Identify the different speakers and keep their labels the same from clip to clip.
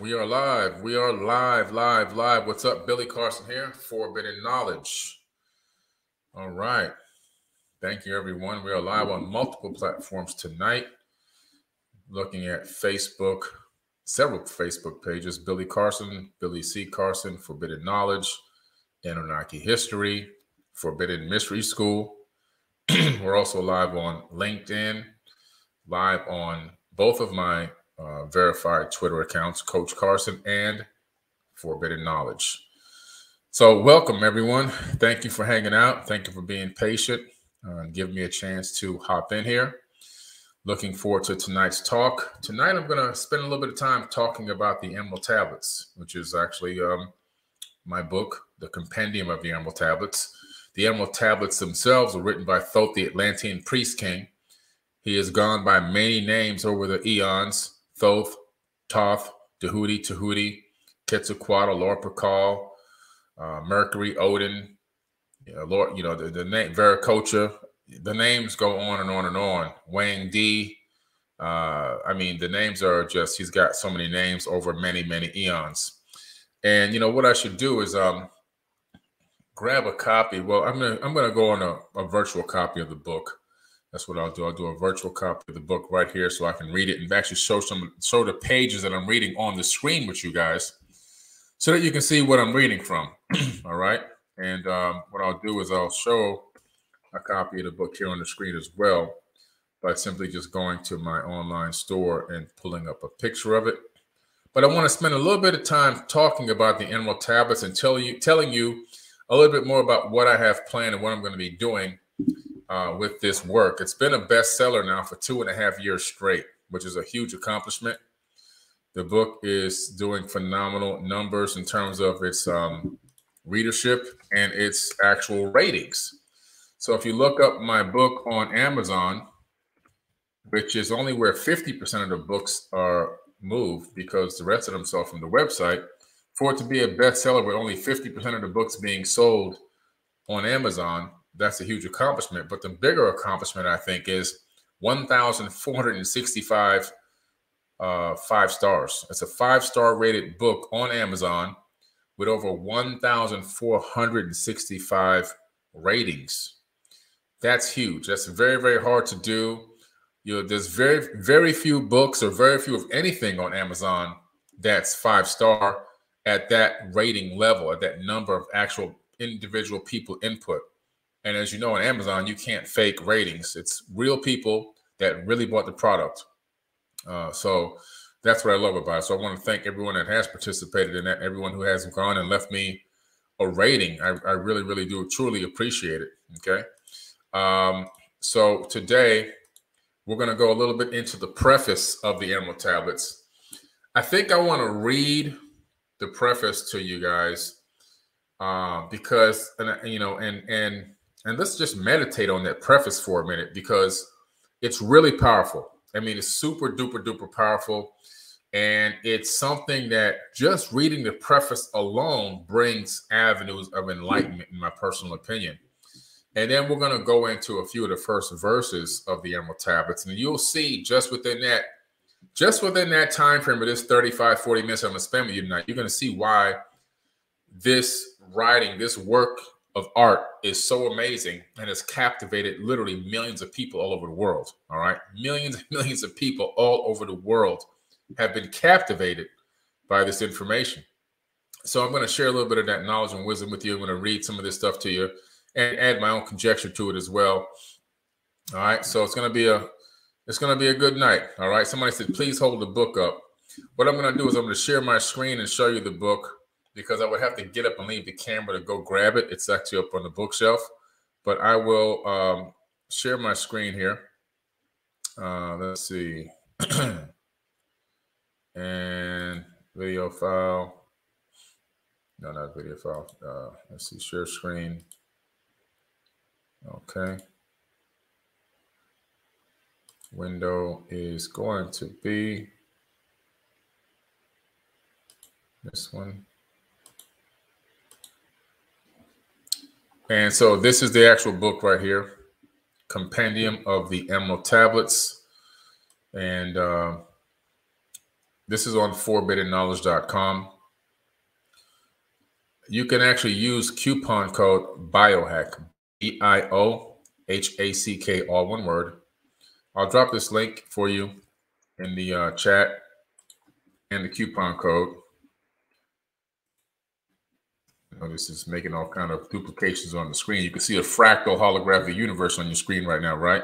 Speaker 1: We are live. We are live. What's up? Billy Carson here, Forbidden Knowledge. All right. Thank you, everyone. We are live on multiple platforms tonight. Looking at Facebook, several Facebook pages. Billy Carson, Billy C. Carson, Forbidden Knowledge, Anunnaki History, Forbidden Mystery School. We're also live on LinkedIn, live on both of my verified Twitter accounts, Coach Carson and Forbidden Knowledge. So welcome, everyone. Thank you for hanging out. Thank you for being patient and giving me a chance to hop in here. Looking forward to tonight's talk. Tonight, I'm going to spend a little bit of time talking about the Emerald Tablets, which is actually my book, the Compendium of the Emerald Tablets. The Emerald Tablets themselves were written by Thoth, the Atlantean priest king. He has gone by many names over the eons: Thoth, Thoth, Tahuti, Quetzalcoatl, Lord Pakal, Mercury, Odin, Lord, the name Viracocha. The names go on and on and on. Wang Di. I mean, the names are just, he's got so many names over many, many eons. And what I should do is grab a copy. Well, I'm gonna go on a virtual copy of the book. That's what I'll do. I'll do a virtual copy of the book right here so I can read it and actually show the pages that I'm reading on the screen with you guys so that you can see what I'm reading from. All right. And what I'll do is I'll show a copy of the book here on the screen as well by simply just going to my online store and pulling up a picture of it. But I want to spend a little bit of time talking about the Emerald Tablets and telling you a little bit more about what I have planned and what I'm going to be doing with this work. It's been a bestseller now for 2.5 years straight, which is a huge accomplishment. The book is doing phenomenal numbers in terms of its readership and its actual ratings. So if you look up my book on Amazon, which is only where 50% of the books are moved because the rest of them sell from the website, for it to be a bestseller with only 50% of the books being sold on Amazon, that's a huge accomplishment. But the bigger accomplishment, I think, is 1,465 5 stars. It's a 5-star rated book on Amazon with over 1,465 ratings. That's huge. That's very, very hard to do. There's very, very few books or very few of anything on Amazon that's 5-star at that rating level, at that number of actual individual people input. And as you know, on Amazon, you can't fake ratings. It's real people that really bought the product. So that's what I love about it. So I want to thank everyone that has participated in that, everyone who has gone and left me a rating. I really, really do truly appreciate it. Okay. So today we're going to go a little bit into the preface of the Emerald Tablets. I think I want to read the preface to you guys because, and let's just meditate on that preface for a minute because it's really powerful. I mean, it's super duper duper powerful. And it's something that just reading the preface alone brings avenues of enlightenment, in my personal opinion. And then we're going to go into a few of the first verses of the Emerald Tablets. And you'll see just within that time frame of this 35, 40 minutes I'm going to spend with you tonight, you're going to see why this writing, this work of art is so amazing and has captivated literally millions of people all over the world. All right. Millions and millions of people all over the world have been captivated by this information. So I'm going to share a little bit of that knowledge and wisdom with you. I'm going to read some of this stuff to you and add my own conjecture to it as well. All right. So it's going to be a good night. All right. Somebody said, please hold the book up. What I'm going to do is I'm going to share my screen and show you the book, because I would have to get up and leave the camera to go grab it. It's actually up on the bookshelf, but I will share my screen here. Let's see. And video file. No, not video file. Let's see, share screen. Okay. Window is going to be this one. And so this is the actual book right here, Compendium of the Emerald Tablets. And This is on forbiddenknowledge.com. You can actually use coupon code BIOHACK, BIOHACK, all one word. I'll drop this link for you in the chat and the coupon code. This is making all kind of duplications on the screen. You can see a fractal holographic universe on your screen right now, right?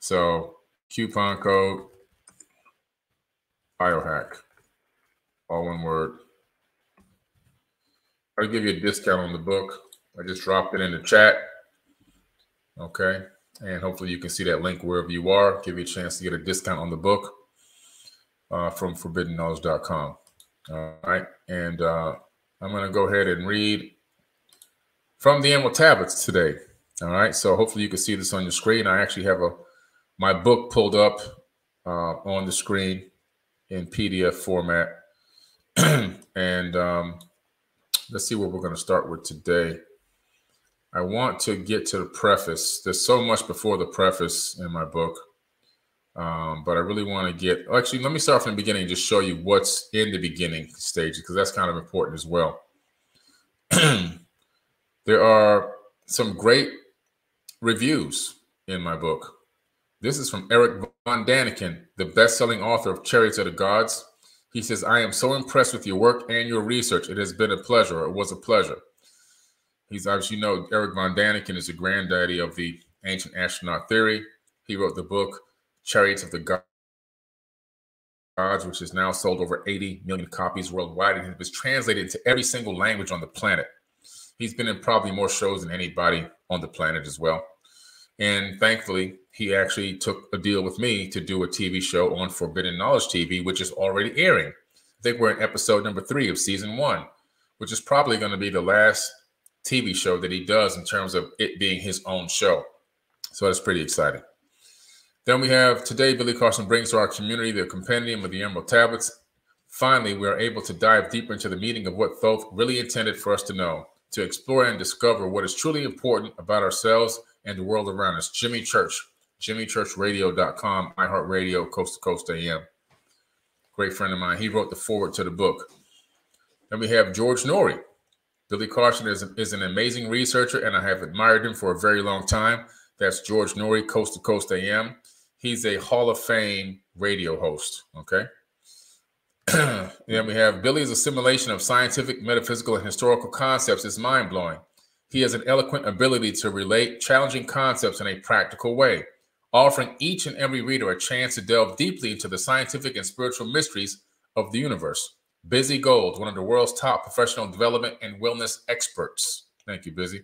Speaker 1: So coupon code BIOHACK, all one word. I'll give you a discount on the book. I just dropped it in the chat. Okay. And hopefully you can see that link wherever you are. Give you a chance to get a discount on the book from forbiddenknowledge.com. All right. And I'm going to go ahead and read from the Emerald Tablets today. All right. So hopefully you can see this on your screen. I actually have my book pulled up on the screen in PDF format. And let's see what we're going to start with today. I want to get to the preface. There's so much before the preface in my book. But I really want to get, actually, let me start from the beginning and just show you what's in the beginning stages, because that's kind of important as well. There are some great reviews in my book. This is from Eric von Daniken, the best-selling author of Chariots of the Gods. He says, I am so impressed with your work and your research. It has been a pleasure. It was a pleasure. He's, as you know, Eric von Daniken is the granddaddy of the ancient astronaut theory. He wrote the book Chariots of the Gods, which has now sold over 80 million copies worldwide, and it was translated into every single language on the planet. He's been in probably more shows than anybody on the planet as well. And thankfully, he actually took a deal with me to do a TV show on Forbidden Knowledge TV, which is already airing. I think we're in episode number 3 of season 1, which is probably going to be the last TV show that he does in terms of it being his own show. So that's pretty exciting. Then we have today, Billy Carson brings to our community the Compendium of the Emerald Tablets. Finally, we are able to dive deeper into the meaning of what Thoth really intended for us to know, to explore and discover what is truly important about ourselves and the world around us. Jimmy Church, JimmyChurchRadio.com, iHeartRadio, Coast to Coast AM. Great friend of mine. He wrote the foreword to the book. Then we have George Norrie. Billy Carson is an amazing researcher, and I have admired him for a very long time. That's George Norrie, Coast to Coast AM. He's a Hall of Fame radio host, okay? Then we have Billy's assimilation of scientific, metaphysical, and historical concepts is mind-blowing. He has an eloquent ability to relate challenging concepts in a practical way, offering each and every reader a chance to delve deeply into the scientific and spiritual mysteries of the universe. Busy Gold, one of the world's top professional development and wellness experts. Thank you, Busy.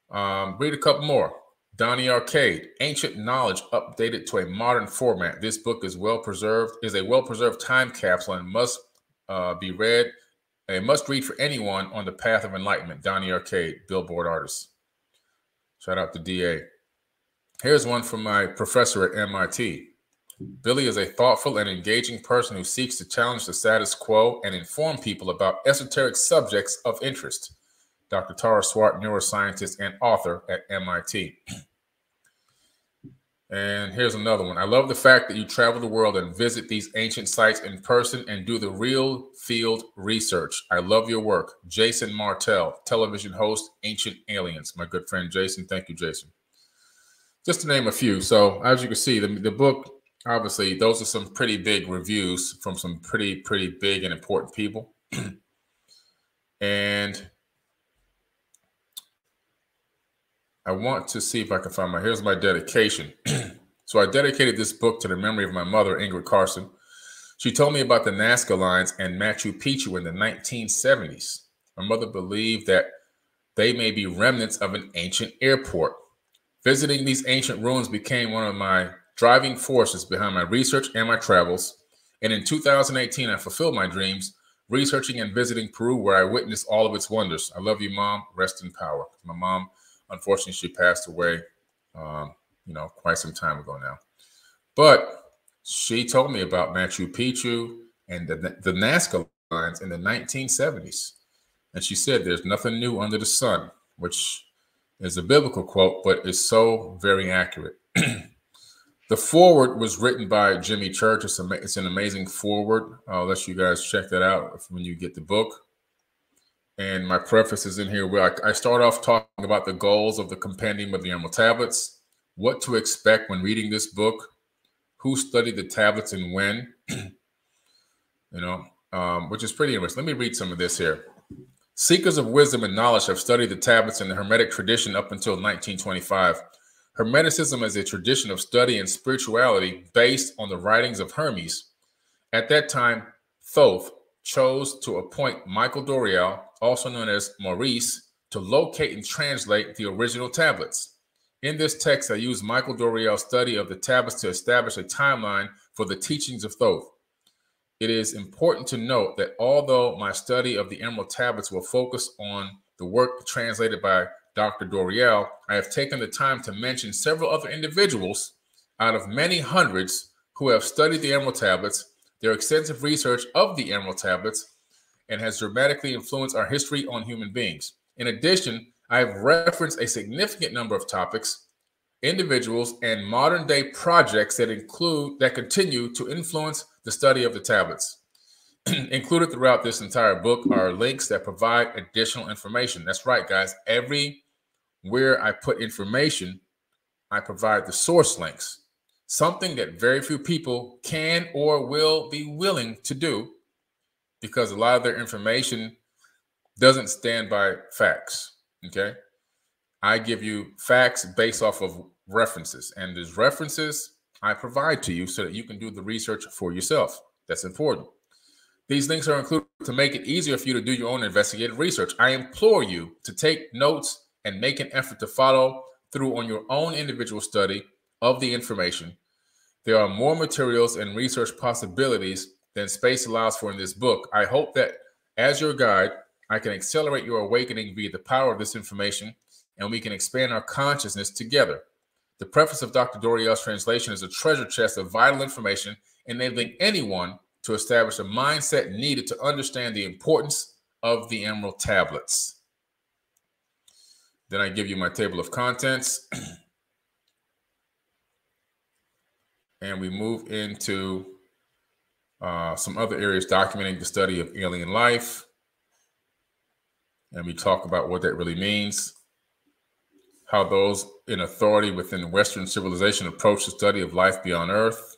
Speaker 1: Read a couple more. Donnie Arcade, Ancient Knowledge Updated to a Modern Format. This book is a well-preserved time capsule and must be read, a must-read for anyone on the path of enlightenment. Donnie Arcade, Billboard artist. Shout out to DA. Here's one from my professor at MIT. Billy is a thoughtful and engaging person who seeks to challenge the status quo and inform people about esoteric subjects of interest. Dr. Tara Swart, neuroscientist and author at MIT. And here's another one. I love the fact that you travel the world and visit these ancient sites in person and do the real field research. I love your work. Jason Martell, television host, Ancient Aliens. My good friend Jason. Thank you, Jason. Just to name a few. So as you can see, the book, obviously, those are some pretty big reviews from some pretty big and important people. And I want to see if I can find here's my dedication. So I dedicated this book to the memory of my mother, Ingrid Carson. She told me about the Nazca lines and Machu Picchu in the 1970s. My mother believed that they may be remnants of an ancient airport. Visiting these ancient ruins became one of my driving forces behind my research and my travels. And in 2018, I fulfilled my dreams, researching and visiting Peru, where I witnessed all of its wonders. I love you, Mom. Rest in power. My mom, unfortunately, she passed away, quite some time ago now. But she told me about Machu Picchu and the Nazca lines in the 1970s. And she said, there's nothing new under the sun, which is a biblical quote, but is so very accurate. The foreword was written by Jimmy Church. It's an amazing foreword. I'll let you guys check that out when you get the book. And my preface is in here where I start off talking about the goals of the Compendium of the Emerald Tablets, what to expect when reading this book, who studied the tablets and when, which is pretty interesting. Let me read some of this here. Seekers of wisdom and knowledge have studied the tablets in the Hermetic tradition up until 1925. Hermeticism is a tradition of study and spirituality based on the writings of Hermes. At that time, Thoth chose to appoint Michael Doriel, also known as Maurice, to locate and translate the original tablets. In this text, I use Michael Doriel's study of the tablets to establish a timeline for the teachings of Thoth. It is important to note that although my study of the Emerald Tablets will focus on the work translated by Dr. Doriel, I have taken the time to mention several other individuals out of many hundreds who have studied the Emerald Tablets, their extensive research of the Emerald Tablets, and has dramatically influenced our history on human beings. In addition, I have referenced a significant number of topics, individuals, and modern-day projects that continue to influence the study of the tablets. Included throughout this entire book are links that provide additional information. That's right, guys. Everywhere I put information, I provide the source links, something that very few people can or will be willing to do because a lot of their information doesn't stand by facts, okay? I give you facts based off of references, and these references I provide to you so that you can do the research for yourself. That's important. These links are included to make it easier for you to do your own investigative research. I implore you to take notes and make an effort to follow through on your own individual study of the information. There are more materials and research possibilities than space allows for in this book. I hope that as your guide, I can accelerate your awakening via the power of this information, and we can expand our consciousness together. The preface of Dr. Doriel's translation is a treasure chest of vital information, enabling anyone to establish a mindset needed to understand the importance of the Emerald Tablets. Then I give you my table of contents. And we move into some other areas documenting the study of alien life. And we talk about what that really means, how those in authority within Western civilization approach the study of life beyond Earth,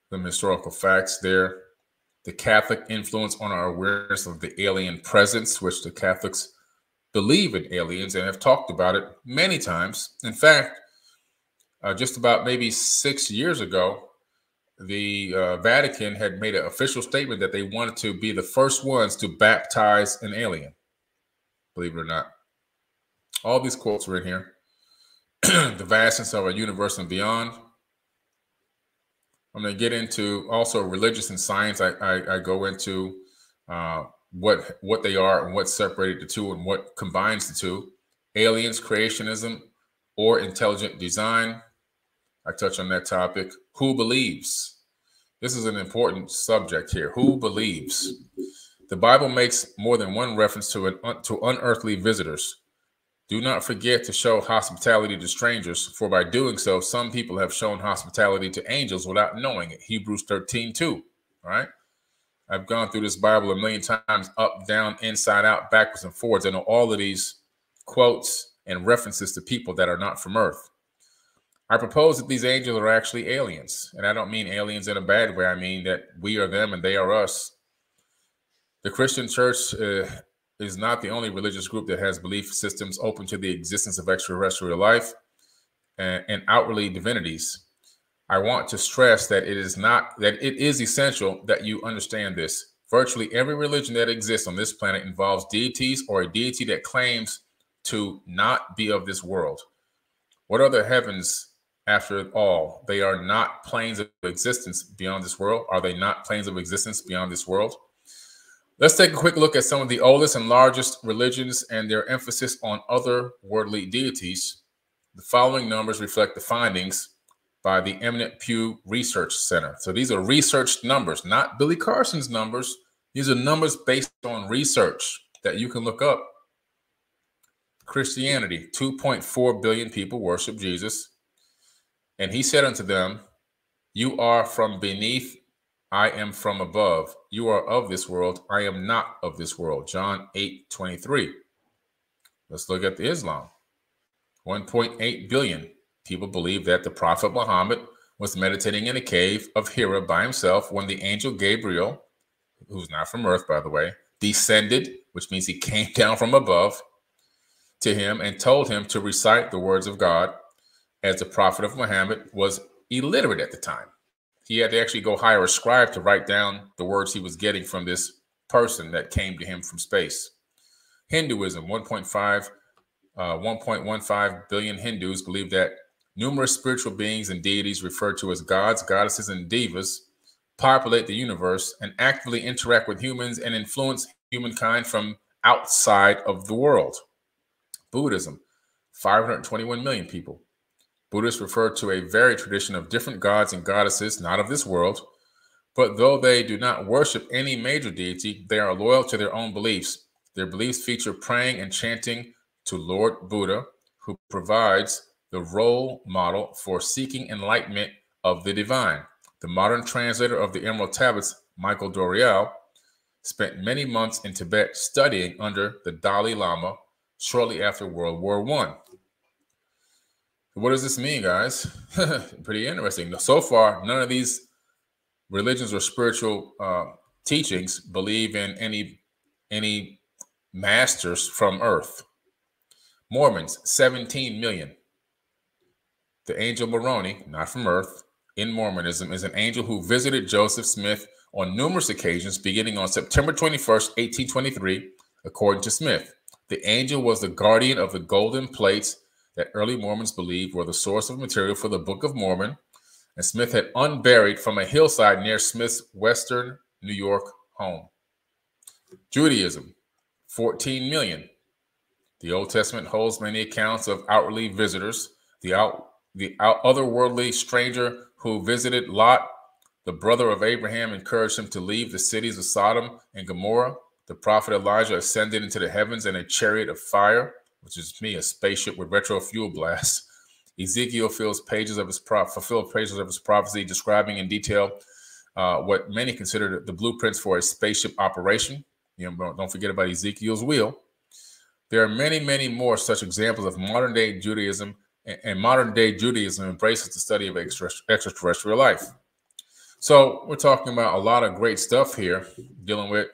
Speaker 1: some historical facts there, the Catholic influence on our awareness of the alien presence, which the Catholics believe in aliens and have talked about it many times. In fact, just about maybe 6 years ago, the Vatican had made an official statement that they wanted to be the first ones to baptize an alien, believe it or not. All these quotes are in here. The vastness of our universe and beyond. I'm going to get into also religious and science. I go into what they are and what separated the two and what combines the two. Aliens, creationism, or intelligent design. I touch on that topic. Who believes? This is an important subject here. Who believes? The Bible makes more than one reference to unearthly visitors. Do not forget to show hospitality to strangers, for by doing so, some people have shown hospitality to angels without knowing it. Hebrews 13:2. All right. I've gone through this Bible a million times, up, down, inside out, backwards, and forwards. I know all of these quotes and references to people that are not from Earth. I propose that these angels are actually aliens. And I don't mean aliens in a bad way. I mean that we are them and they are us. The Christian church is not the only religious group that has belief systems open to the existence of extraterrestrial life and outwardly divinities. I want to stress that it is essential that you understand this. Virtually every religion that exists on this planet involves deities or a deity that claims to not be of this world. What are the heavens after all? They are not planes of existence beyond this world. Are they not planes of existence beyond this world? Let's take a quick look at some of the oldest and largest religions and their emphasis on otherworldly deities. The following numbers reflect the findings by the eminent Pew Research Center. So these are researched numbers, not Billy Carson's numbers. These are numbers based on research that you can look up. Christianity, 2.4 billion people worship Jesus. And he said unto them, You are from beneath, I am from above. You are of this world, I am not of this world. John 8:23. Let's look at the Islam. 1.8 billion people believe that the Prophet Muhammad was meditating in a cave of Hira by himself when the angel Gabriel, who's not from earth, by the way, descended, which means he came down from above to him and told him to recite the words of God, as the Prophet of Muhammad was illiterate at the time. He had to actually go hire a scribe to write down the words he was getting from this person that came to him from space. Hinduism, 1.15 billion Hindus believe that numerous spiritual beings and deities referred to as gods, goddesses, and devas populate the universe and actively interact with humans and influence humankind from outside of the world. Buddhism, 521 million people. Buddhists refer to a varied tradition of different gods and goddesses, not of this world, but though they do not worship any major deity, they are loyal to their own beliefs. Their beliefs feature praying and chanting to Lord Buddha, who provides the role model for seeking enlightenment of the divine. The modern translator of the Emerald Tablets, Michael Dorial, spent many months in Tibet studying under the Dalai Lama shortly after World War I. What does this mean, guys? Pretty interesting. So far, none of these religions or spiritual teachings believe in any masters from earth. Mormons, 17 million. The angel Moroni, not from earth, in Mormonism, is an angel who visited Joseph Smith on numerous occasions, beginning on September 21st, 1823, according to Smith. The angel was the guardian of the golden plates that early Mormons believed were the source of material for the Book of Mormon, and Smith had unburied from a hillside near Smith's western New York home. Judaism, 14 million. The Old Testament holds many accounts of outwardly visitors. The otherworldly stranger who visited Lot, the brother of Abraham, encouraged him to leave the cities of Sodom and Gomorrah. The prophet Elijah ascended into the heavens in a chariot of fire, which is a spaceship with retro fuel blasts. Ezekiel fulfilled pages of his prophecy describing in detail what many consider the blueprints for a spaceship operation. Don't forget about Ezekiel's wheel. There are many, many more such examples of modern-day Judaism, and modern-day Judaism embraces the study of extraterrestrial life. So we're talking about a lot of great stuff here, dealing with,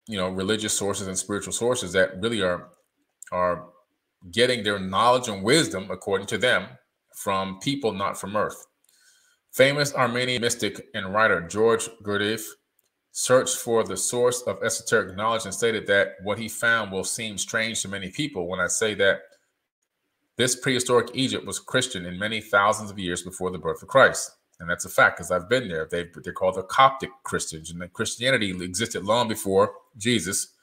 Speaker 1: religious sources and spiritual sources that really are getting their knowledge and wisdom, according to them, from people not from earth. Famous Armenian mystic and writer George Gurdjieff searched for the source of esoteric knowledge and stated that what he found will seem strange to many people when I say that this prehistoric Egypt was Christian in many thousands of years before the birth of Christ. And that's a fact, because I've been there. They're called the Coptic Christians, and Christianity existed long before Jesus.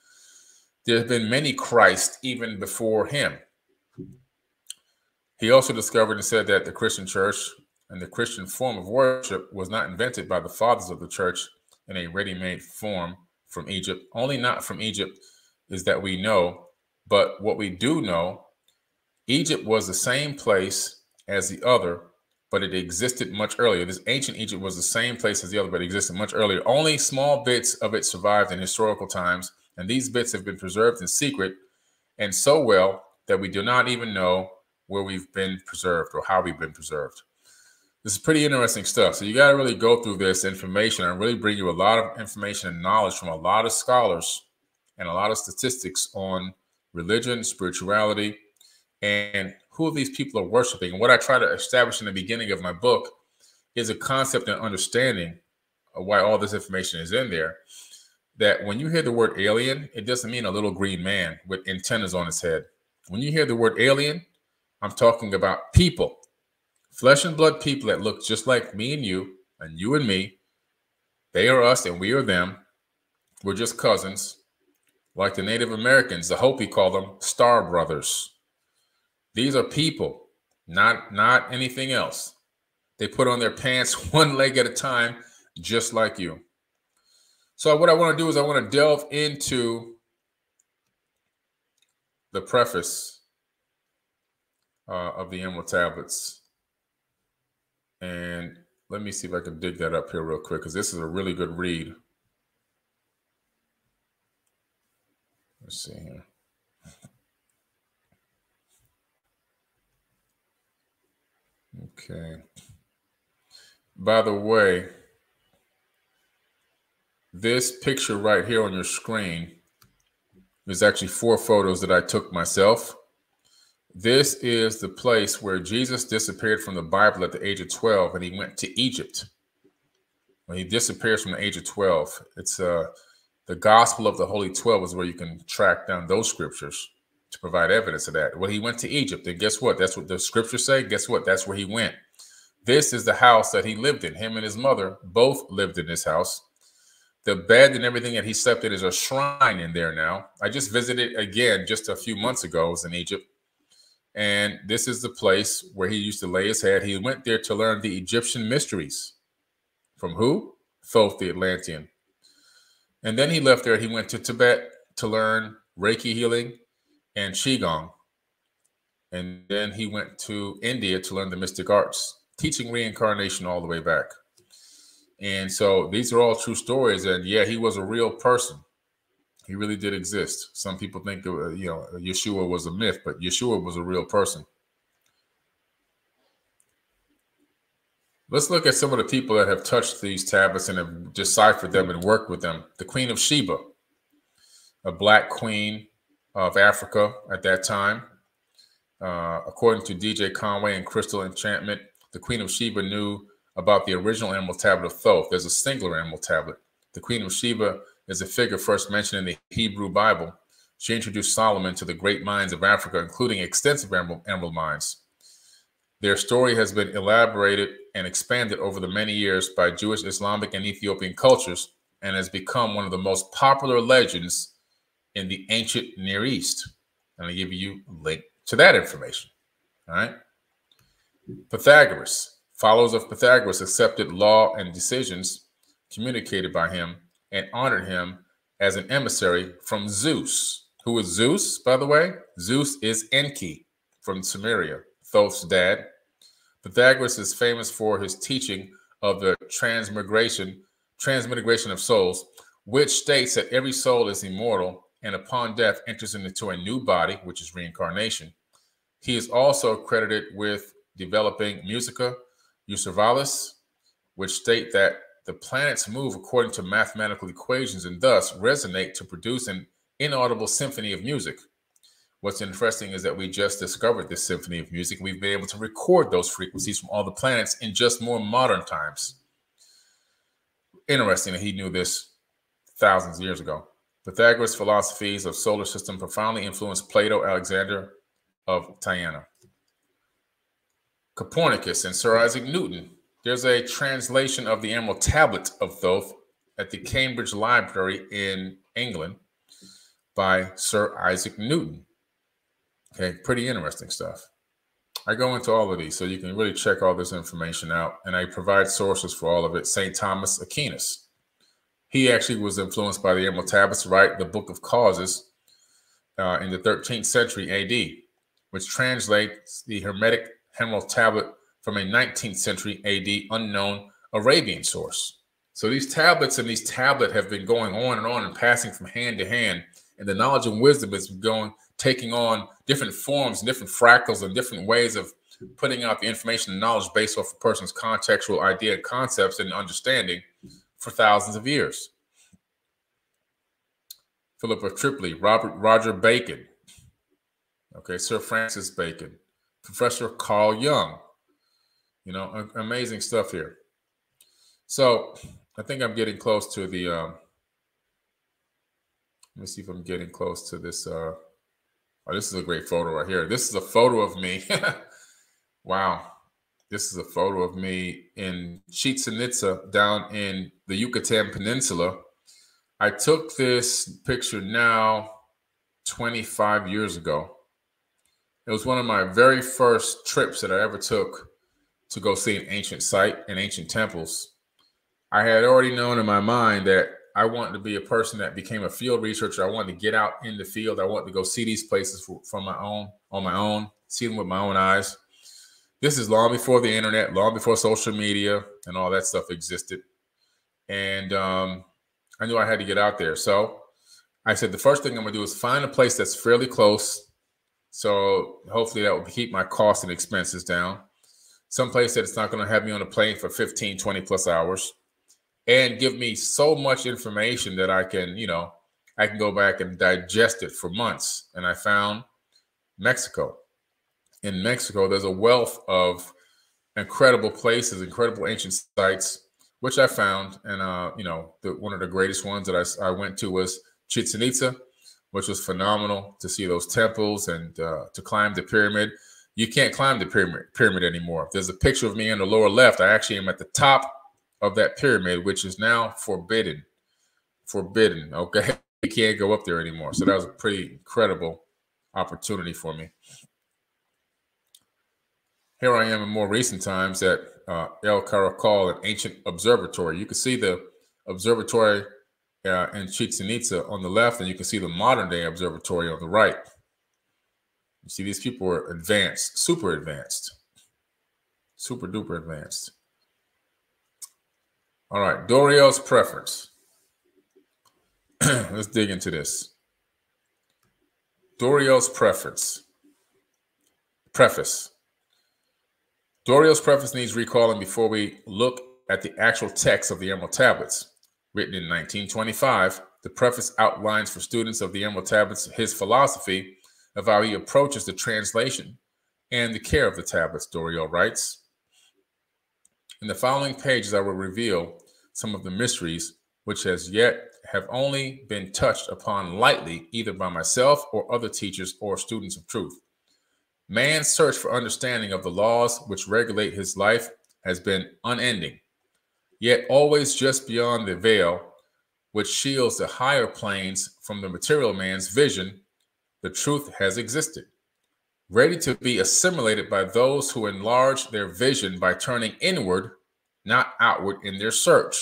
Speaker 1: There have been many Christs even before him. He also discovered and said that the Christian church and the Christian form of worship was not invented by the fathers of the church in a ready-made form from Egypt. Only not from Egypt is that we know, but what we do know, Egypt was the same place as the other, but it existed much earlier. This ancient Egypt was the same place as the other, but it existed much earlier. Only small bits of it survived in historical times, and these bits have been preserved in secret and so well that we do not even know where we've been preserved or how we've been preserved. This is pretty interesting stuff. So you got to really go through this information and really bring you a lot of information and knowledge from a lot of scholars and a lot of statistics on religion, spirituality, and who these people are worshiping. And what I try to establish in the beginning of my book is a concept and understanding of why all this information is in there. That when you hear the word alien, it doesn't mean a little green man with antennas on his head. When you hear the word alien, I'm talking about people, flesh and blood people that look just like me and you and me. They are us and we are them. We're just cousins. Like the Native Americans, the Hopi call them star brothers. These are people, not anything else. They put on their pants one leg at a time, just like you. So what I want to do is I want to delve into the preface of the Emerald Tablets and Let me see if I can dig that up here real quick, because this is a really good read. Let's see here. Okay. By the way, this picture right here on your screen is actually 4 photos that I took myself. This is the place where Jesus disappeared from the Bible at the age of 12, and he went to Egypt. When he disappears from the age of 12, it's the Gospel of the Holy 12 is where you can track down those scriptures to provide evidence of that. Well, he went to Egypt, and guess what? That's what the scriptures say. Guess what? That's where he went. This is the house that he lived in. Him and his mother both lived in this house. The bed and everything that he slept in is a shrine in there now. I just visited again just a few months ago. I was in Egypt. And this is the place where he used to lay his head. He went there to learn the Egyptian mysteries. From who? Thoth the Atlantean. And then he left there. He went to Tibet to learn Reiki healing and Qigong. And then he went to India to learn the mystic arts, teaching reincarnation all the way back. And so these are all true stories. And yeah, he was a real person. He really did exist. Some people think, Yeshua was a myth, but Yeshua was a real person. Let's look at some of the people that have touched these tablets and have deciphered them and worked with them. The Queen of Sheba, a black queen of Africa at that time. According to DJ Conway and Crystal Enchantment, the Queen of Sheba knew about the original Emerald Tablet of Thoth. There's a singular Emerald Tablet. The Queen of Sheba is a figure first mentioned in the Hebrew Bible. She introduced Solomon to the great mines of Africa, including extensive emerald mines. Their story has been elaborated and expanded over the many years by Jewish, Islamic, and Ethiopian cultures, and has become one of the most popular legends in the ancient Near East. And I'll give you a link to that information. All right. Pythagoras. Followers of Pythagoras accepted law and decisions communicated by him and honored him as an emissary from Zeus. Who is Zeus, by the way? Zeus is Enki from Sumeria, Thoth's dad. Pythagoras is famous for his teaching of the transmigration of souls, which states that every soul is immortal and upon death enters into a new body, which is reincarnation. He is also credited with developing Musica Universalis, which state that the planets move according to mathematical equations and thus resonate to produce an inaudible symphony of music. What's interesting is that we just discovered this symphony of music. We've been able to record those frequencies from all the planets in just more modern times. Interesting that he knew this thousands of years ago. Pythagoras' philosophies of solar system profoundly influenced Plato, Alexander of Tyana. Copernicus and Sir Isaac Newton. There's a translation of the Emerald Tablet of Thoth at the Cambridge Library in England by Sir Isaac Newton. Okay, pretty interesting stuff. I go into all of these so you can really check all this information out, and I provide sources for all of it. St. Thomas Aquinas. He actually was influenced by the Emerald Tablets to write the Book of Causes in the 13th century AD, which translates the Hermetic Emerald Tablet from a 19th century AD unknown Arabian source. So these tablets and these tablet have been going on and passing from hand to hand, and the knowledge and wisdom is taking on different forms and different fractals and different ways of putting out the information and knowledge based off a person's contextual idea and concepts and understanding for thousands of years. Philip of Tripoli, Roger Bacon, okay, Sir Francis Bacon, Professor Carl Jung, amazing stuff here. So I think I'm getting close to the, let me see if I'm getting close to this. Oh, this is a great photo right here. This is a photo of me. Wow. This is a photo of me in Chichen Itza down in the Yucatan Peninsula. I took this picture now 25 years ago. It was one of my very first trips that I ever took to go see an ancient site and ancient temples. I had already known in my mind that I wanted to be a person that became a field researcher. I wanted to get out in the field. I wanted to go see these places on my own, see them with my own eyes. This is long before the internet, long before social media and all that stuff existed. And I knew I had to get out there. So I said, the first thing I'm going to do is find a place that's fairly close. So hopefully that will keep my costs and expenses down. Someplace that it's not going to have me on a plane for 15, 20 plus hours and give me so much information that I can, I can go back and digest it for months. And I found Mexico. In Mexico, there's a wealth of incredible places, incredible ancient sites, which I found. And, one of the greatest ones that I went to was Chichen Itza, which was phenomenal to see those temples and to climb the pyramid. You can't climb the pyramid anymore. There's a picture of me in the lower left. I actually am at the top of that pyramid, which is now forbidden. Forbidden, okay? You can't go up there anymore. So that was a pretty incredible opportunity for me. Here I am in more recent times at El Caracol, an ancient observatory. You can see the observatory in Chichen Itza on the left, and you can see the modern day observatory on the right. You see, these people are advanced, super duper advanced. All right, Doriel's preference. Let's dig into this. Doriel's preface. Doriel's preface needs recalling before we look at the actual text of the Emerald Tablets. Written in 1925, the preface outlines for students of the Emerald Tablets his philosophy of how he approaches the translation and the care of the tablets. Doriel writes, in the following pages, I will reveal some of the mysteries which as yet have only been touched upon lightly, either by myself or other teachers or students of truth. Man's search for understanding of the laws which regulate his life has been unending, yet always just beyond the veil which shields the higher planes from the material man's vision, the truth has existed, ready to be assimilated by those who enlarge their vision by turning inward, not outward in their search,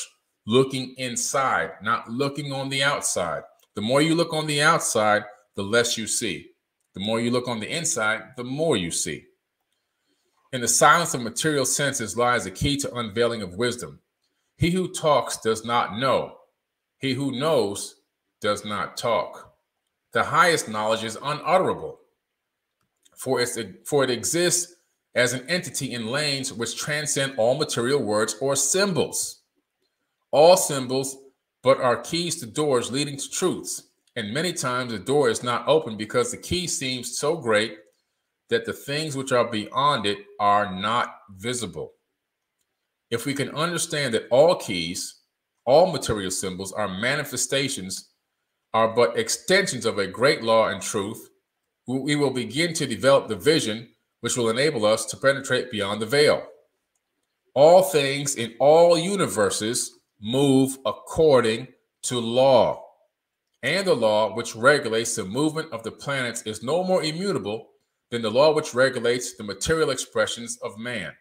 Speaker 1: looking inside, not looking on the outside. The more you look on the outside, the less you see. The more you look on the inside, the more you see. In the silence of material senses lies the key to unveiling of wisdom. He who talks does not know. He who knows does not talk. The highest knowledge is unutterable, for it exists as an entity in lanes which transcend all material words or symbols. All symbols but are keys to doors leading to truths, and many times the door is not open because the key seems so great that the things which are beyond it are not visible. If we can understand that all keys, all material symbols are manifestations, are but extensions of a great law and truth, we will begin to develop the vision which will enable us to penetrate beyond the veil. All things in all universes move according to law, and the law which regulates the movement of the planets is no more immutable than the law which regulates the material expressions of man.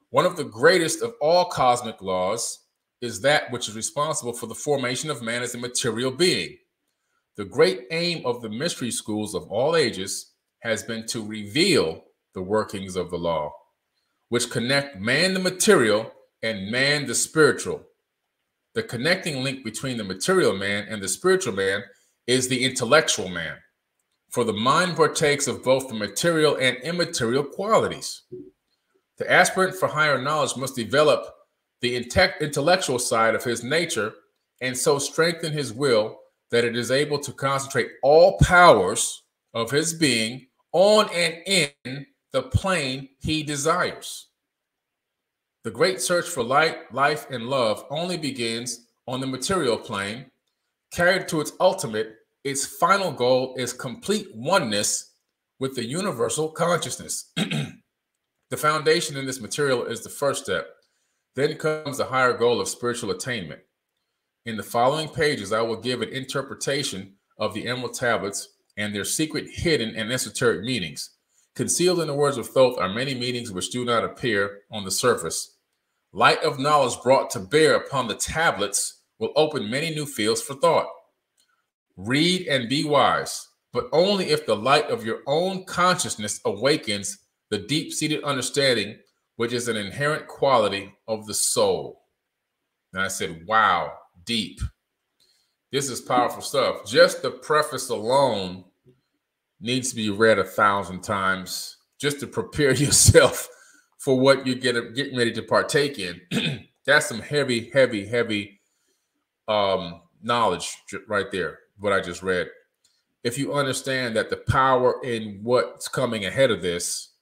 Speaker 1: One of the greatest of all cosmic laws is that which is responsible for the formation of man as a material being. The great aim of the mystery schools of all ages has been to reveal the workings of the law, which connect man the material and man the spiritual. The connecting link between the material man and the spiritual man is the intellectual man, for the mind partakes of both the material and immaterial qualities. The aspirant for higher knowledge must develop the intellectual side of his nature and so strengthen his will that it is able to concentrate all powers of his being on and in the plane he desires. The great search for light, life, and love only begins on the material plane. Carried to its ultimate, its final goal is complete oneness with the universal consciousness. The foundation in this material is the first step. Then comes the higher goal of spiritual attainment. In the following pages, I will give an interpretation of the Emerald Tablets and their secret, hidden, and esoteric meanings. Concealed in the words of Thoth are many meanings which do not appear on the surface. Light of knowledge brought to bear upon the tablets will open many new fields for thought. Read and be wise, but only if the light of your own consciousness awakens the deep-seated understanding, which is an inherent quality of the soul. And I said, wow, deep. This is powerful stuff. Just the preface alone needs to be read 1,000 times just to prepare yourself for what you're getting ready to partake in. That's some heavy, heavy, heavy knowledge right there, what I just read. If you understand that the power in what's coming ahead of this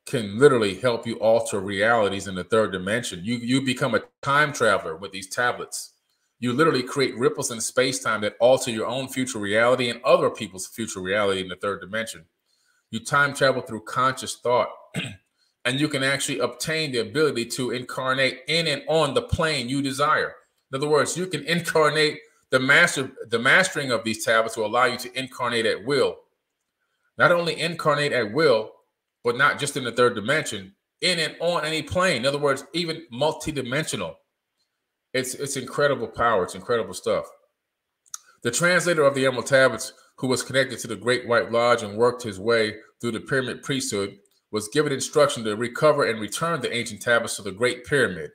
Speaker 1: can literally help you alter realities in the third dimension. You become a time traveler with these tablets. You literally create ripples in space-time that alter your own future reality and other people's future reality in the third dimension. You time travel through conscious thought, and you can actually obtain the ability to incarnate in and on the plane you desire. In other words, you can incarnate the mastering of these tablets will allow you to incarnate at will. Not only incarnate at will, but not just in the third dimension, in and on any plane. In other words, even multidimensional. It's incredible power. It's incredible stuff. The translator of the Emerald Tablets, who was connected to the Great White Lodge and worked his way through the pyramid priesthood, was given instruction to recover and return the ancient tablets to the Great Pyramid.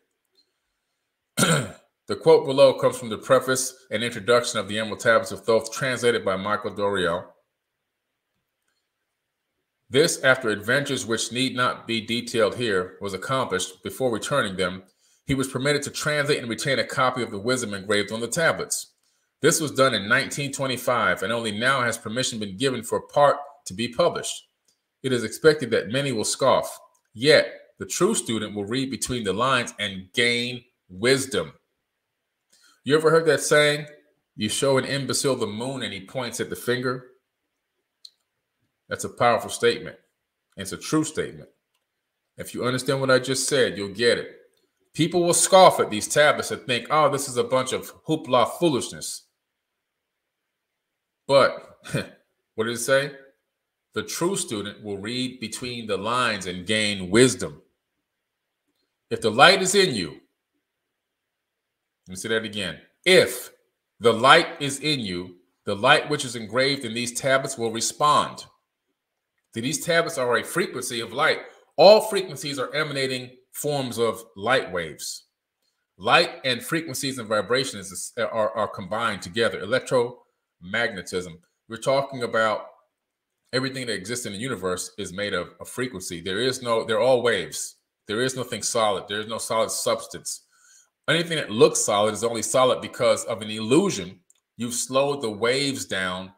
Speaker 1: The quote below comes from the preface and introduction of the Emerald Tablets of Thoth, translated by Michael Doriel. This, after adventures which need not be detailed here, was accomplished. Before returning them, he was permitted to translate and retain a copy of the wisdom engraved on the tablets. This was done in 1925, and only now has permission been given for part to be published. It is expected that many will scoff, yet the true student will read between the lines and gain wisdom. You ever heard that saying, you show an imbecile the moon and he points at the finger? That's a powerful statement. It's a true statement. If you understand what I just said, you'll get it. People will scoff at these tablets and think, oh, this is a bunch of hoopla foolishness. But what did it say? The true student will read between the lines and gain wisdom. If the light is in you, let me say that again. If the light is in you, the light which is engraved in these tablets will respond. These tablets are a frequency of light. All frequencies are emanating forms of light waves. Light and frequencies and vibrations are combined together. Electromagnetism. We're talking about everything that exists in the universe is made of a frequency. They're all waves. There is nothing solid. There is no solid substance. Anything that looks solid is only solid because of an illusion. You've slowed the waves down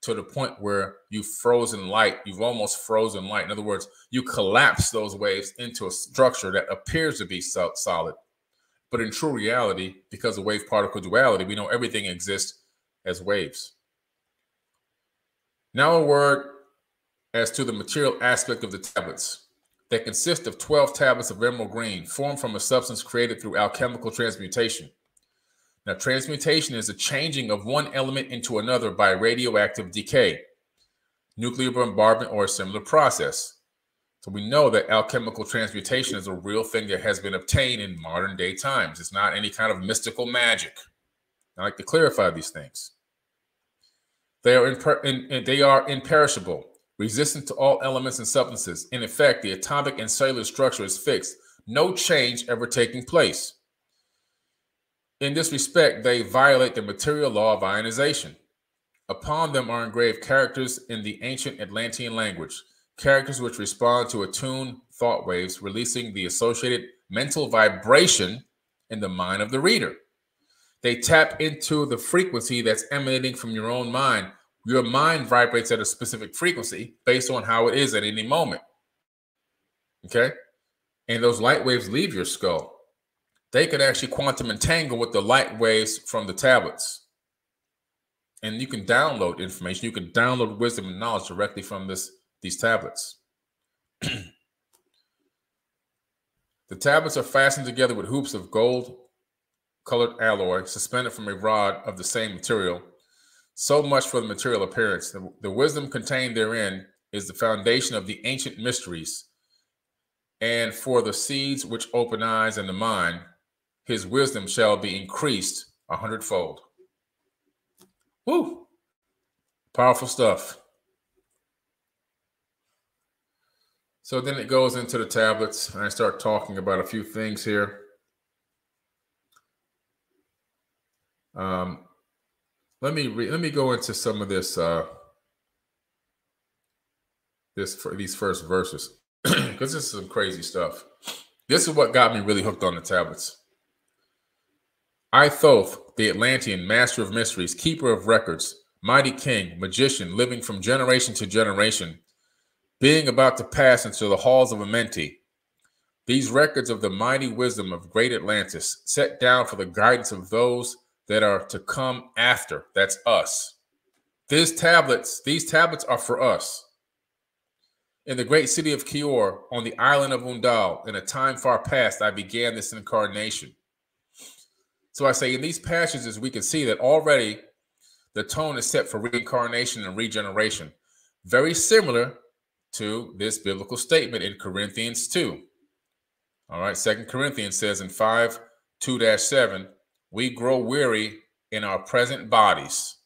Speaker 1: to the point where you've frozen light. You've almost frozen light. In other words, you collapse those waves into a structure that appears to be solid. But in true reality, because of wave-particle duality, we know everything exists as waves. Now a word as to the material aspect of the tablets. They consist of 12 tablets of emerald green, formed from a substance created through alchemical transmutation. Now, transmutation is the changing of one element into another by radioactive decay, nuclear bombardment, or a similar process. So we know that alchemical transmutation is a real thing that has been obtained in modern day times. It's not any kind of mystical magic. I like to clarify these things. They are imperishable, resistant to all elements and substances. In effect, the atomic and cellular structure is fixed, no change ever taking place. In this respect, they violate the material law of ionization. Upon them are engraved characters in the ancient Atlantean language, characters which respond to attuned thought waves, releasing the associated mental vibration in the mind of the reader. They tap into the frequency that's emanating from your own mind. Your mind vibrates at a specific frequency based on how it is at any moment. Okay? And those light waves leave your skull. They could actually quantum entangle with the light waves from the tablets. And you can download information. You can download wisdom and knowledge directly from these tablets. The tablets are fastened together with hoops of gold-colored alloy suspended from a rod of the same material. So much for the material appearance. The wisdom contained therein is the foundation of the ancient mysteries. And for the seeds which open eyes and the mind, his wisdom shall be increased 100-fold. Woo! Powerful stuff. So then it goes into the tablets, and I start talking about a few things here. Let me go into some of this these first verses, because this is some crazy stuff. This is what got me really hooked on the tablets. I, Thoth, the Atlantean, master of mysteries, keeper of records, mighty king, magician, living from generation to generation, being about to pass into the halls of Amenti. These records of the mighty wisdom of great Atlantis, set down for the guidance of those that are to come after. That's us. These tablets are for us. In the great city of Kior, on the island of Undal, in a time far past, I began this incarnation. So I say in these passages, we can see that already the tone is set for reincarnation and regeneration. Very similar to this biblical statement in Corinthians 2. All right, 2 Corinthians says in 5:2-7, we grow weary in our present bodies,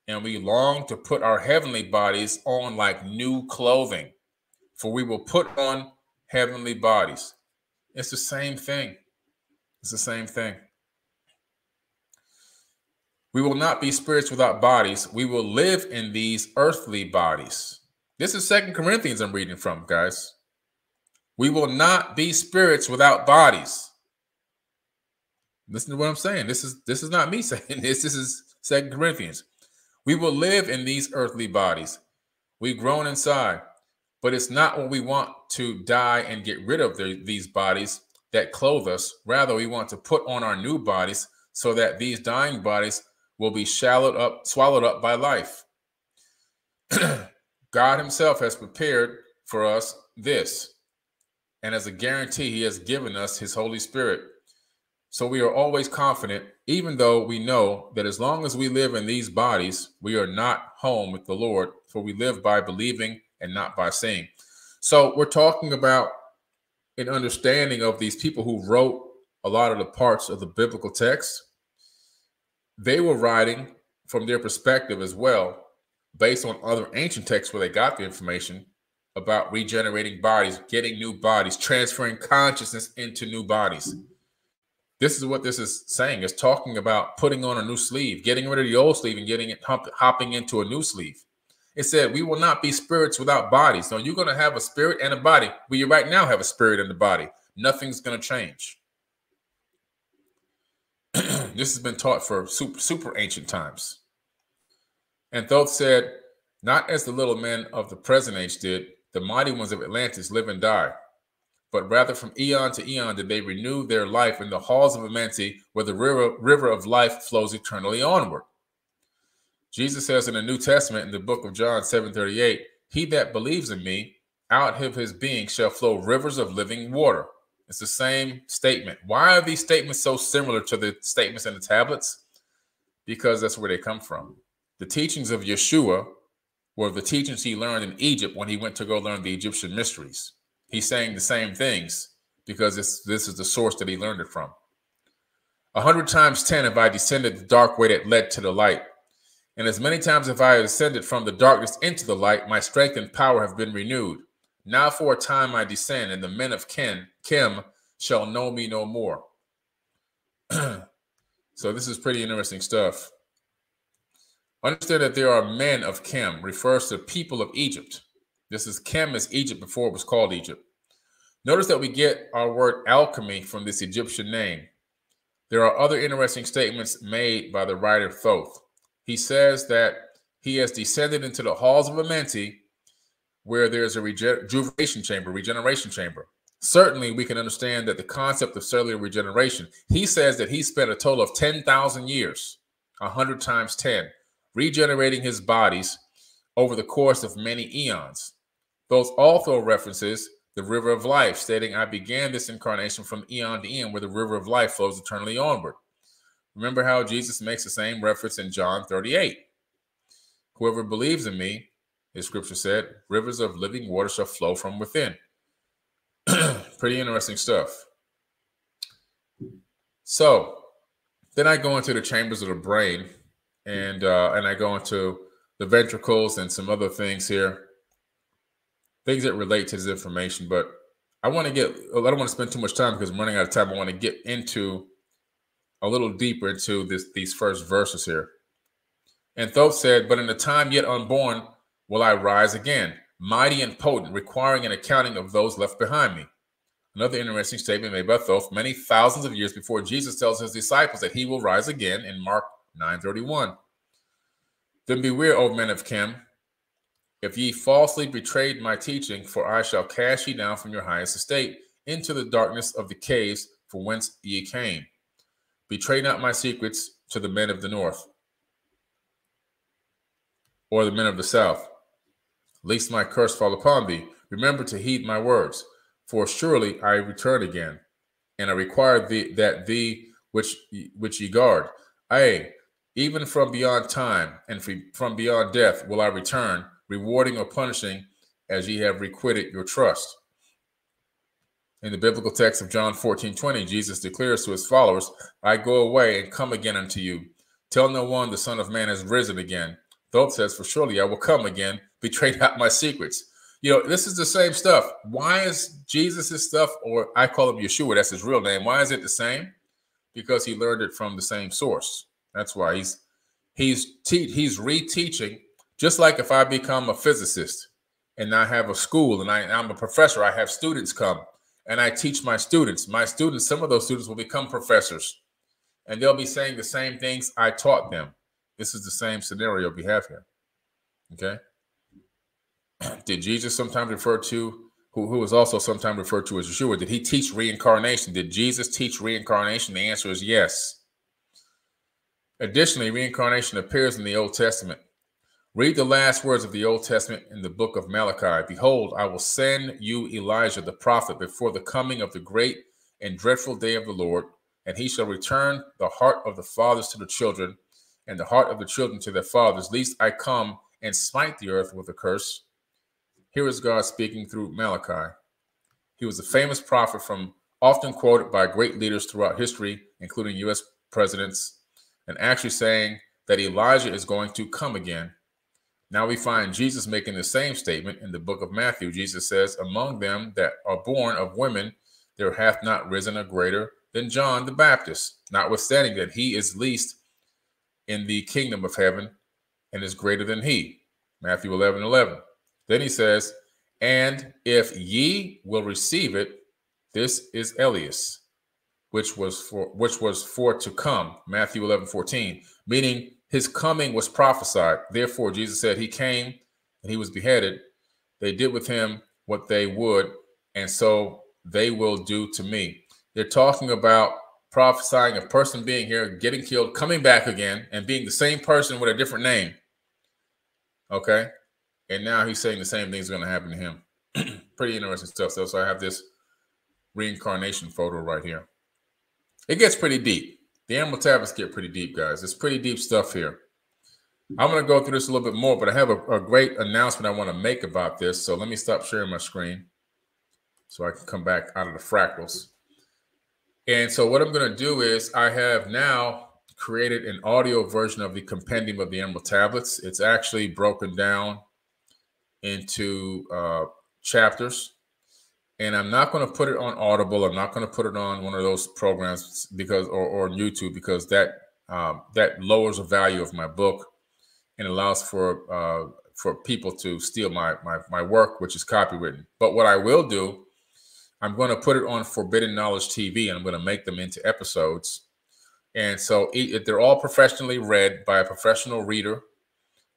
Speaker 1: and we long to put our heavenly bodies on like new clothing, for we will put on heavenly bodies. It's the same thing. It's the same thing. We will not be spirits without bodies. We will live in these earthly bodies. This is 2 Corinthians I'm reading from, guys. We will not be spirits without bodies. Listen to what I'm saying. This is not me saying this. This is 2 Corinthians. We will live in these earthly bodies. We've grown inside, but it's not when we want to die and get rid of these bodies that clothe us. Rather, we want to put on our new bodies so that these dying bodies will be swallowed up by life. God himself has prepared for us this, and as a guarantee, he has given us his Holy Spirit. So we are always confident, even though we know that as long as we live in these bodies, we are not home with the Lord, for we live by believing and not by seeing. So we're talking about an understanding of these people who wrote a lot of the parts of the biblical text. They were writing from their perspective as well, based on other ancient texts where they got the information about regenerating bodies, getting new bodies, transferring consciousness into new bodies. This is what this is saying. It's talking about putting on a new sleeve, getting rid of the old sleeve and getting it hopping into a new sleeve. It said, we will not be spirits without bodies. So you're going to have a spirit and a body. Well, you right now have a spirit and a body. Nothing's going to change. This has been taught for super ancient times. And Thoth said, not as the little men of the present age did, the mighty ones of Atlantis live and die, but rather from eon to eon did they renew their life in the halls of Amenti, where the river of life flows eternally onward. Jesus says in the New Testament, in the book of John 7:38, he that believes in me, out of his being shall flow rivers of living water. It's the same statement. Why are these statements so similar to the statements in the tablets? Because that's where they come from. The teachings of Yeshua were the teachings he learned in Egypt when he went to go learn the Egyptian mysteries. He's saying the same things because this is the source that he learned it from. 100 times 10 have I descended the dark way that led to the light. And as many times have I ascended from the darkness into the light, my strength and power have been renewed. Now for a time I descend, and the men of Kim shall know me no more. So this is pretty interesting stuff. Understand that there are men of Kim, refers to people of Egypt. This is Kim as Egypt before it was called Egypt. Notice that we get our word alchemy from this Egyptian name. There are other interesting statements made by the writer Thoth. He says that he has descended into the halls of Amenti, where there's a regeneration chamber. Certainly, we can understand that the concept of cellular regeneration. He says that he spent a total of 10,000 years, 100 times 10, regenerating his bodies over the course of many eons. Those also references the river of life, stating, I began this incarnation from eon to eon, where the river of life flows eternally onward. Remember how Jesus makes the same reference in John 38. Whoever believes in me, his scripture said, rivers of living water shall flow from within. Pretty interesting stuff. So then I go into the chambers of the brain, and I go into the ventricles and some other things here. things that relate to this information. But I don't want to spend too much time because I'm running out of time. I want to get into a little deeper into these first verses here. And Thoth said, but in the time yet unborn will I rise again, mighty and potent, requiring an accounting of those left behind me. Another interesting statement made by Thoth many thousands of years before Jesus tells his disciples that he will rise again in Mark 9:31. Then beware, O men of Chem, if ye falsely betrayed my teaching, for I shall cast ye down from your highest estate into the darkness of the caves from whence ye came. Betray not my secrets to the men of the north, or the men of the south, lest my curse fall upon thee. Remember to heed my words, for surely I return again, and I require thee which ye guard. Aye, even from beyond time and from beyond death will I return, rewarding or punishing as ye have requited your trust. In the biblical text of John 14:20, Jesus declares to his followers, I go away and come again unto you. Tell no one the Son of Man has risen again. Thoth says, for surely I will come again, betray not my secrets. You know, this is the same stuff. Why is Jesus' stuff, or I call him Yeshua, that's his real name. Why is it the same? Because he learned it from the same source. That's why he's reteaching. Just like if I become a physicist and I have a school and I'm a professor, I have students come and I teach my students. My students, some of those students will become professors and they'll be saying the same things I taught them. This is the same scenario we have here. Okay. Did Jesus sometimes refer to, who was also sometimes referred to as Yeshua, did he teach reincarnation? Did Jesus teach reincarnation? The answer is yes. Additionally, reincarnation appears in the Old Testament. Read the last words of the Old Testament in the book of Malachi. Behold, I will send you Elijah the prophet before the coming of the great and dreadful day of the Lord, and he shall return the heart of the fathers to the children, and the heart of the children to their fathers, lest I come and smite the earth with a curse. Here is God speaking through Malachi. He was a famous prophet often quoted by great leaders throughout history, including U.S. presidents, and actually saying that Elijah is going to come again. Now we find Jesus making the same statement in the book of Matthew. Jesus says, among them that are born of women, there hath not risen a greater than John the Baptist, notwithstanding that he is least in the kingdom of heaven and is greater than he. Matthew 11:11. Then he says, and if ye will receive it, this is Elias, which was for to come. Matthew 11:14, meaning his coming was prophesied. Therefore, Jesus said he came and he was beheaded. They did with him what they would, and so they will do to me. They're talking about prophesying a person being here, getting killed, coming back again, and being the same person with a different name. Okay? And now he's saying the same thing is going to happen to him. Pretty interesting stuff. So I have this reincarnation photo right here. It gets pretty deep. The Emerald Tablets get pretty deep, guys. It's pretty deep stuff here. I'm going to go through this a little bit more, but I have a great announcement I want to make about this. So let me stop sharing my screen so I can come back out of the fractals. And so what I'm going to do is I have now created an audio version of the Compendium of the Emerald Tablets. It's actually broken down into chapters. And I'm not going to put it on Audible. I'm not going to put it on one of those programs because, or YouTube, because that lowers the value of my book and allows for people to steal my work, which is copywritten. But what I will do, I'm going to put it on Forbidden Knowledge TV, and I'm going to make them into episodes. And so they're all professionally read by a professional reader,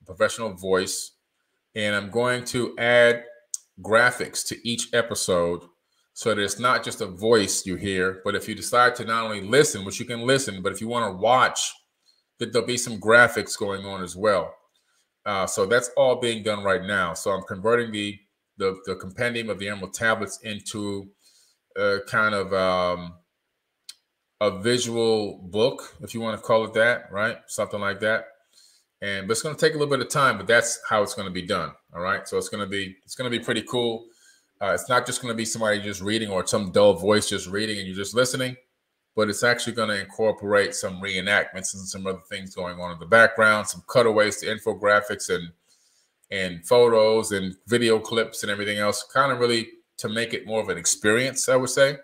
Speaker 1: a professional voice. And I'm going to add graphics to each episode so that it's not just a voice you hear, but if you decide to not only listen, which you can listen, but if you want to watch, that there'll be some graphics going on as well. So that's all being done right now. So I'm converting the Compendium of the Emerald Tablets into kind of a visual book, if you want to call it that, right? Something like that. But it's going to take a little bit of time, but that's how it's going to be done. All right. So it's going to be pretty cool. It's not just going to be somebody just reading or some dull voice just reading and you're just listening, but it's actually going to incorporate some reenactments and some other things going on in the background, some cutaways to infographics and and photos and video clips and everything else, kind of really to make it more of an experience, I would say.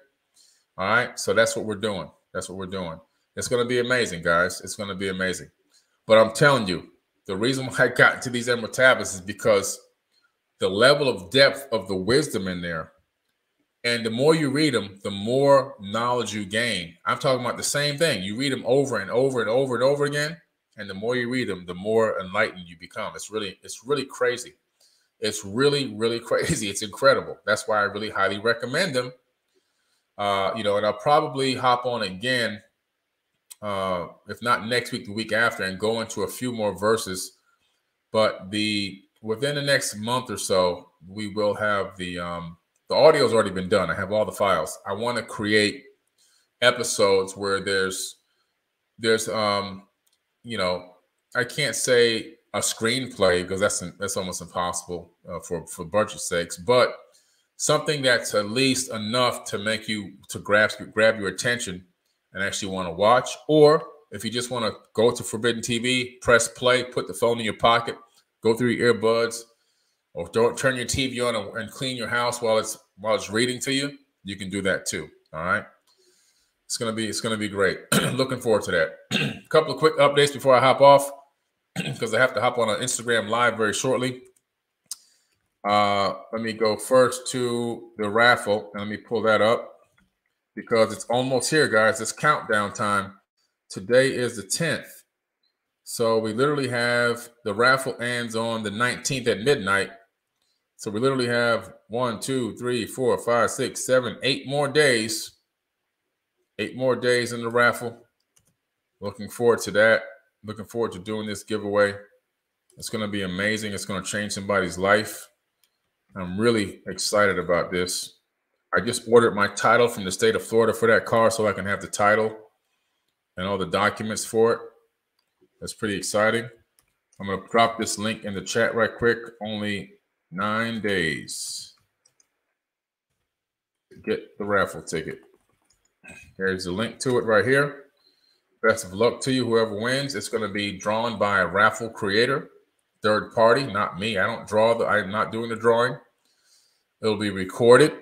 Speaker 1: All right. So that's what we're doing. That's what we're doing. It's going to be amazing, guys. It's going to be amazing. But I'm telling you, the reason why I got into these Emerald Tablets is because the level of depth of the wisdom in there, and the more you read them, the more knowledge you gain. I'm talking about the same thing. You read them over and over and over and over again, and the more you read them, the more enlightened you become. It's really crazy. It's really, really crazy. It's incredible. That's why I really highly recommend them. And I'll probably hop on again, if not next week, the week after, and go into a few more verses. But within the next month or so, we will have the audio's already been done. I have all the files. I want to create episodes where there's I can't say a screenplay because that's almost impossible for budget sakes, but something that's at least enough to make you grab your attention and actually want to watch. Or if you just want to go to Forbidden TV, press play, put the phone in your pocket, go through your earbuds, or don't turn your TV on and clean your house while it's reading to you, you can do that too. All right. It's gonna be great. Looking forward to that. A couple of quick updates before I hop off, because I have to hop on an Instagram live very shortly. Let me go first to the raffle, and let me pull that up because it's almost here, guys. It's countdown time. Today is the 10th. So we literally have the raffle ends on the 19th at midnight. So we literally have 1, 2, 3, 4, 5, 6, 7, 8 more days. 8 more days in the raffle. Looking forward to that. Looking forward to doing this giveaway. It's going to be amazing. It's going to change somebody's life. I'm really excited about this. I just ordered my title from the state of Florida for that car so I can have the title and all the documents for it. That's pretty exciting. I'm going to drop this link in the chat right quick. Only 9 days to get the raffle ticket. There's a link to it right here. Best of luck to you, whoever wins. It's going to be drawn by a raffle creator, third party, not me. I don't draw. I'm not doing the drawing. It'll be recorded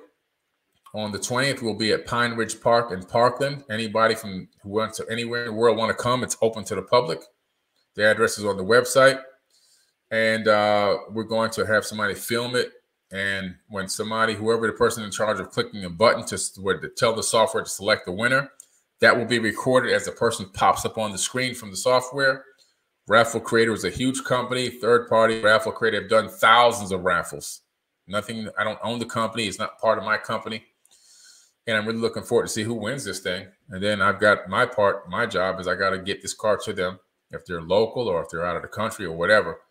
Speaker 1: on the 20th. We'll be at Pine Ridge Park in Parkland. Anybody who wants to anywhere in the world want to come, it's open to the public. The address is on the website. And we're going to have somebody film it. And when whoever the person in charge of clicking a button to tell the software to select the winner, that will be recorded as the person pops up on the screen from the software. Raffle Creator is a huge company, third-party Raffle Creator. Have done thousands of raffles. Nothing. I don't own the company. It's not part of my company. And I'm really looking forward to see who wins this thing. And then I've got my part. My job is I got to get this car to them if they're local or if they're out of the country or whatever.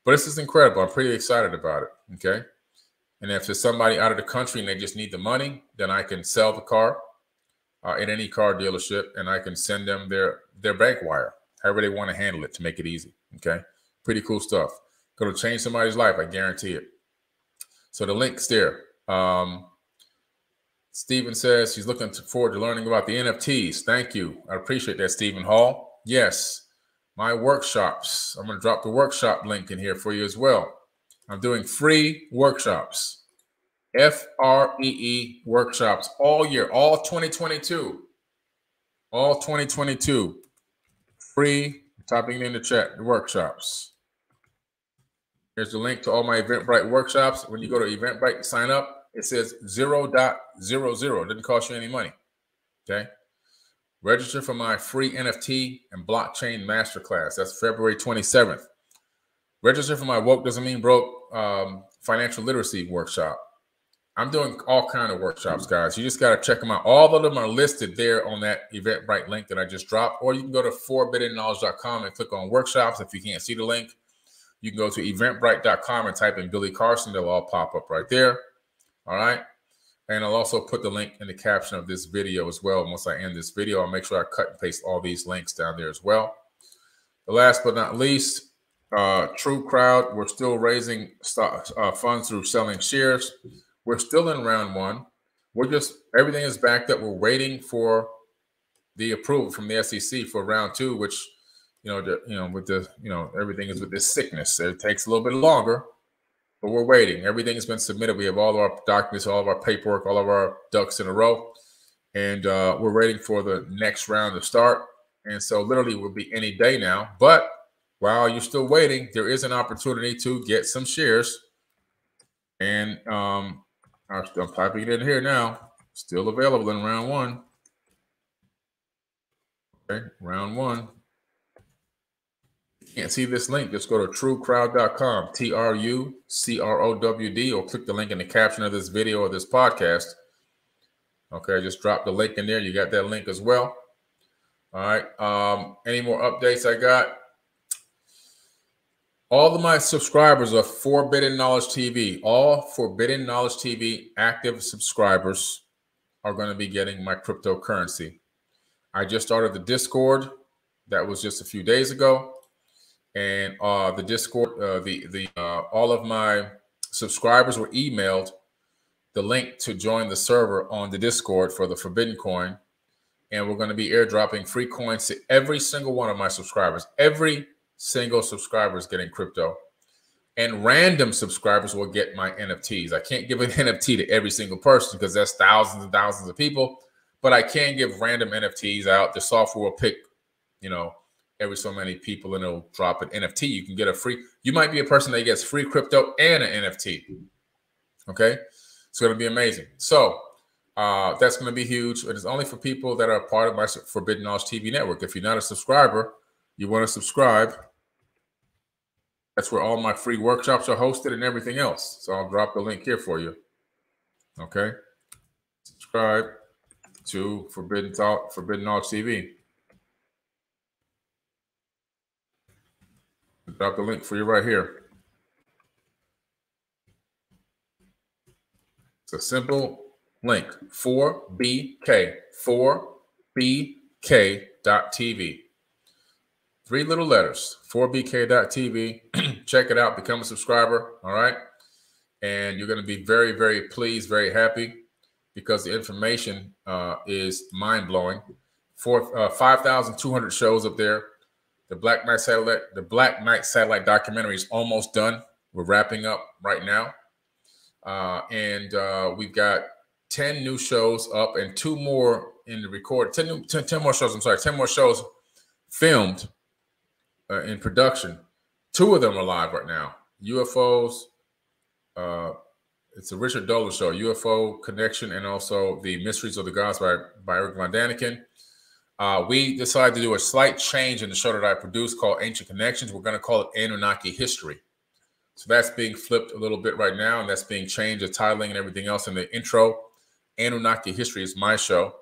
Speaker 1: But this is incredible. I'm pretty excited about it. Okay. And if there's somebody out of the country and they just need the money, then I can sell the car at any car dealership, and I can send them their bank wire, however they want to handle it to make it easy. Okay. Pretty cool stuff. Going to change somebody's life. I guarantee it. So the link's there. Stephen says he's looking forward to learning about the NFTs. Thank you. I appreciate that, Stephen Hall. Yes. My workshops. I'm going to drop the workshop link in here for you as well. I'm doing free workshops, FREE workshops all year, all 2022, free. Typing in the chat, the workshops. Here's the link to all my Eventbrite workshops. When you go to Eventbrite, sign up. It says 0.00. It doesn't cost you any money. Okay. Register for my free NFT and blockchain masterclass. That's February 27th. Register for my Woke Doesn't Mean Broke financial literacy workshop. I'm doing all kinds of workshops, guys. You just got to check them out. All of them are listed there on that Eventbrite link that I just dropped. Or you can go to forbiddenknowledge.com and click on workshops. If you can't see the link, you can go to eventbrite.com and type in Billy Carson. They'll all pop up right there. All right. And I'll also put the link in the caption of this video as well. Once I end this video, I'll make sure I cut and paste all these links down there as well. The last but not least, True Crowd. We're still raising funds through selling shares. We're still in round one. Everything is backed up. We're waiting for the approval from the SEC for round two, which with the, everything is with this sickness. It takes a little bit longer, but we're waiting. Everything has been submitted. We have all of our documents, all of our paperwork, all of our ducks in a row. And we're waiting for the next round to start. And so literally it will be any day now. But while you're still waiting, there is an opportunity to get some shares. And I'm typing it in here now. Still available in round one. Okay, round one. Can't see this link, just go to truecrowd.com, TRUCROWD, or click the link in the caption of this video or this podcast. Okay, just drop the link in there. You got that link as well. All right. Any more updates I got? All of my subscribers of Forbidden Knowledge TV, all Forbidden Knowledge TV active subscribers are going to be getting my cryptocurrency. I just started the Discord. That was just a few days ago. And the Discord, all of my subscribers were emailed the link to join the server on the Discord for the Forbidden Coin. And we're going to be airdropping free coins to every single one of my subscribers. Every single subscriber is getting crypto. And random subscribers will get my NFTs. I can't give an NFT to every single person because that's thousands and thousands of people. But I can give random NFTs out. The software will pick, every so many people, and it'll drop an NFT. You can get a free. You might be a person that gets free crypto and an NFT. Okay. It's going to be amazing. So that's going to be huge. It is only for people that are part of my Forbidden Knowledge TV network. If you're not a subscriber, you want to subscribe. That's where all my free workshops are hosted and everything else. So I'll drop the link here for you. Okay. Subscribe to Forbidden Knowledge TV. Drop the link for you right here. It's a simple link, 4bk.tv. 3 little letters, 4bk.tv. Check it out, become a subscriber, all right? And you're going to be very, very pleased, very happy because the information is mind-blowing. 5,200 shows up there. The Black Knight Satellite documentary is almost done. We're wrapping up right now. And we've got 10 new shows up and 2 more in the record. 10 more shows. 10 more shows filmed in production. 2 of them are live right now. UFOs. It's a Richard Dolan show, UFO Connection, and also The Mysteries of the Gods by Eric Von Daniken. We decided to do a slight change in the show that I produced called Ancient Connections. We're going to call it Anunnaki History. So that's being flipped a little bit right now, and that's being changed, the titling and everything else in the intro. Anunnaki History is my show.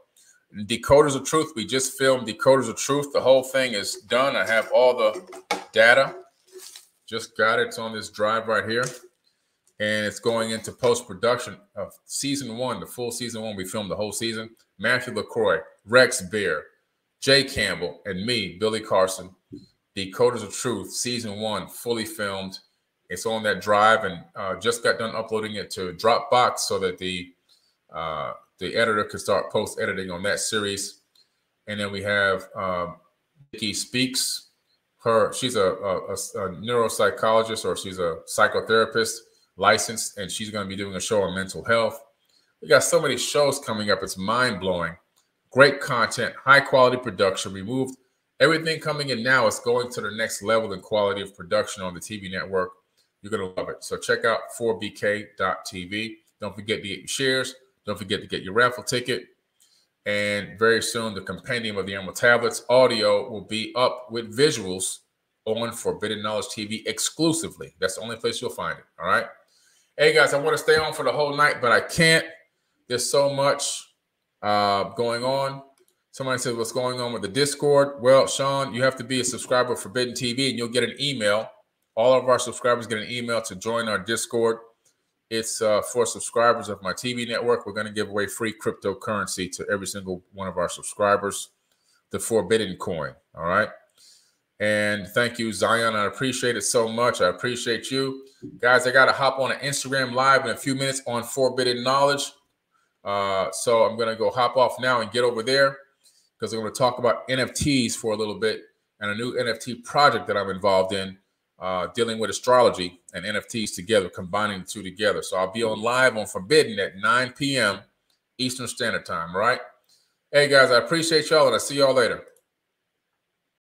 Speaker 1: Decoders of Truth, we just filmed Decoders of Truth. The whole thing is done. I have all the data. Just got it. It's on this drive right here. And it's going into post-production of season 1, the full season 1. We filmed the whole season. Matthew LaCroix, Rex Bear, Jay Campbell, and me, Billy Carson. Decoders of Truth, season 1, fully filmed. It's on that drive, and just got done uploading it to Dropbox so that the editor could start post-editing on that series. And then we have Nikki Speaks. She's a neuropsychologist, or she's a psychotherapist, licensed, and she's going to be doing a show on mental health. We got so many shows coming up. It's mind-blowing. Great content, high-quality production. We moved everything coming in now. It's going to the next level in quality of production on the TV network. You're going to love it. So check out 4bk.tv. Don't forget to get your shares. Don't forget to get your raffle ticket. And very soon, the Compendium of the Emerald Tablets audio will be up with visuals on Forbidden Knowledge TV exclusively. That's the only place you'll find it. All right. Hey, guys, I want to stay on for the whole night, but I can't. There's so much going on. Somebody says, what's going on with the Discord? Well, Sean, you have to be a subscriber of Forbidden TV, and you'll get an email. All of our subscribers get an email to join our Discord. It's for subscribers of my TV network. We're going to give away free cryptocurrency to every single one of our subscribers, the Forbidden Coin. All right. And thank you, Zion. I appreciate it so much. I appreciate you. Guys, I got to hop on an Instagram live in a few minutes on Forbidden Knowledge. So I'm going to go hop off now and get over there because I'm going to talk about NFTs for a little bit. and a new NFT project that I'm involved in, dealing with astrology and NFTs together, combining the two together. So I'll be on live on Forbidden at 9 p.m. Eastern Standard Time, right? Hey, guys, I appreciate y'all, and I'll see y'all later.